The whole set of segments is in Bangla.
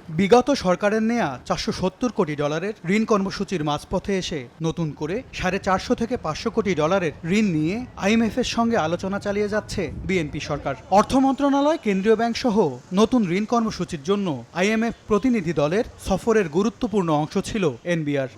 বিগত সরকারের নেয়া $470 কোটি ঋণ কর্মসূচির মাঝপথে এসে নতুন করে $450 থেকে $500 কোটি ঋণ নিয়ে আইএমএফের সঙ্গে আলোচনা চালিয়ে যাচ্ছে বিএনপি সরকার। অর্থ মন্ত্রণালয়, কেন্দ্রীয় ব্যাংক সহ নতুন ঋণ কর্মসূচির জন্য আইএমএফ প্রতিনিধি দলের সফরের গুরুত্বপূর্ণ অংশ ছিল এনবিআর।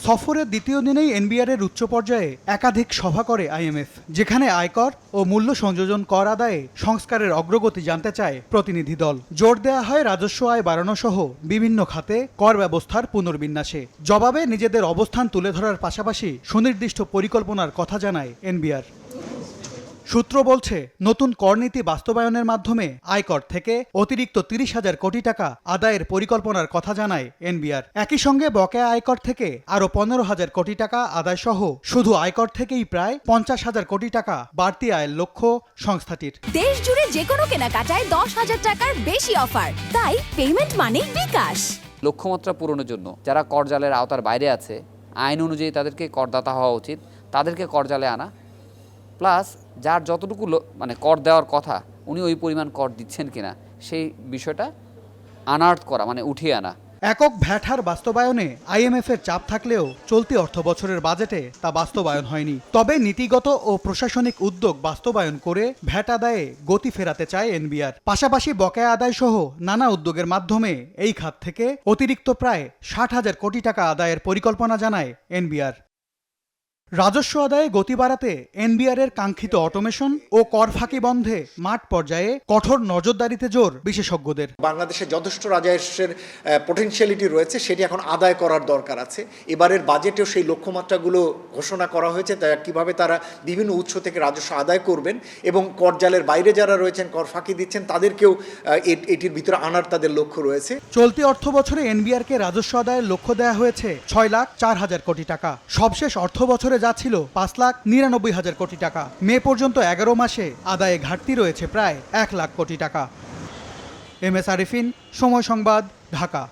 সফরের দ্বিতীয় দিনেই এনবিআরের উচ্চ পর্যায়ে একাধিক সভা করে আইএমএফ, যেখানে আয়কর ও মূল্য সংযোজন কর আদায়ে সংস্কারের অগ্রগতি জানতে চায় প্রতিনিধি দল। জোর দেওয়া হয় রাজস্ব আয় বাড়ানো সহ বিভিন্ন খাতে কর ব্যবস্থার পুনর্বিন্যাসে। জবাবে নিজেদের অবস্থান তুলে ধরার পাশাপাশি সুনির্দিষ্ট পরিকল্পনার কথা জানায় এনবিআর। সূত্র বলছে, নতুন করনীতি বাস্তবায়নের মাধ্যমে আয়কর থেকে অতিরিক্ত 30,000 কোটি টাকা আদায়ের পরিকল্পনার কথা জানায় এনবিআর। একই সঙ্গে বকেয়া আয়কর থেকে আরও 15,000 কোটি টাকা আদায় সহ শুধু আয়কর থেকেই প্রায় 50,000 কোটি টাকা বাড়তি আয়ের লক্ষ্য সংস্থাটির। দেশ জুড়ে যে কোনো কেনাকাটায় 10,000 টাকার বেশি অফার, তাই পেমেন্ট মানেই বিকাশ। লক্ষ্যমাত্রা পূরণের জন্য যারা করজালের আওতার বাইরে আছে, আইন অনুযায়ী তাদেরকে করদাতা হওয়া উচিত, তাদেরকে করজালে আনা, প্লাস যার যতটুকু কর দেওয়ার কথা উনি ওই পরিমাণ কর দিচ্ছেন কিনা সেই বিষয়টা আনার্থ করা, উঠিয়ে আনা। একক ভ্যাট হার বাস্তবায়নে আইএমএফের চাপ থাকলেও চলতি অর্থ বছরের বাজেটে তা বাস্তবায়ন হয়নি। তবে নীতিগত ও প্রশাসনিক উদ্যোগ বাস্তবায়ন করে ভ্যাট আদায়ে গতি ফেরাতে চায় এনবিআর। পাশাপাশি বকেয়া আদায় সহ নানা উদ্যোগের মাধ্যমে এই খাত থেকে অতিরিক্ত প্রায় 60,000 কোটি টাকা আদায়ের পরিকল্পনা জানায় এনবিআর। রাজস্ব আদায়ে গতি বাড়াতে এনবিআরের কাঙ্ক্ষিত অটোমেশন ও কর ফাঁকি বন্ধে মাঠ পর্যায়ে কঠোর নজরদারিতে জোর বিশেষজ্ঞদের। বাংলাদেশে যথেষ্ট রাজস্বের পটেনশিয়ালিটি রয়েছে, সেটি এখন আদায় করার দরকার আছে। এবারের বাজেটেও সেই লক্ষ্যমাত্রাগুলো ঘোষণা করা হয়েছে, কিভাবে তারা বিভিন্ন উৎস থেকে রাজস্ব আদায় করবেন এবং করজালের বাইরে যারা রয়েছেন, কর ফাঁকি দিচ্ছেন, তাদেরকেও এটির ভিতরে আনার তাদের লক্ষ্য রয়েছে। চলতি অর্থ বছরে এনবিআরকে রাজস্ব আদায়ের লক্ষ্য দেওয়া হয়েছে 6,04,000 কোটি টাকা। সবশেষ অর্থ বছরে যা ছিল 5,99,000 কোটি টাকা। মে পর্যন্ত 11 মাসে আদায়ে ঘাটতি রয়েছে প্রায় 1 লাখ কোটি টাকা। এম এস আরিফিন, সময় সংবাদ, ঢাকা।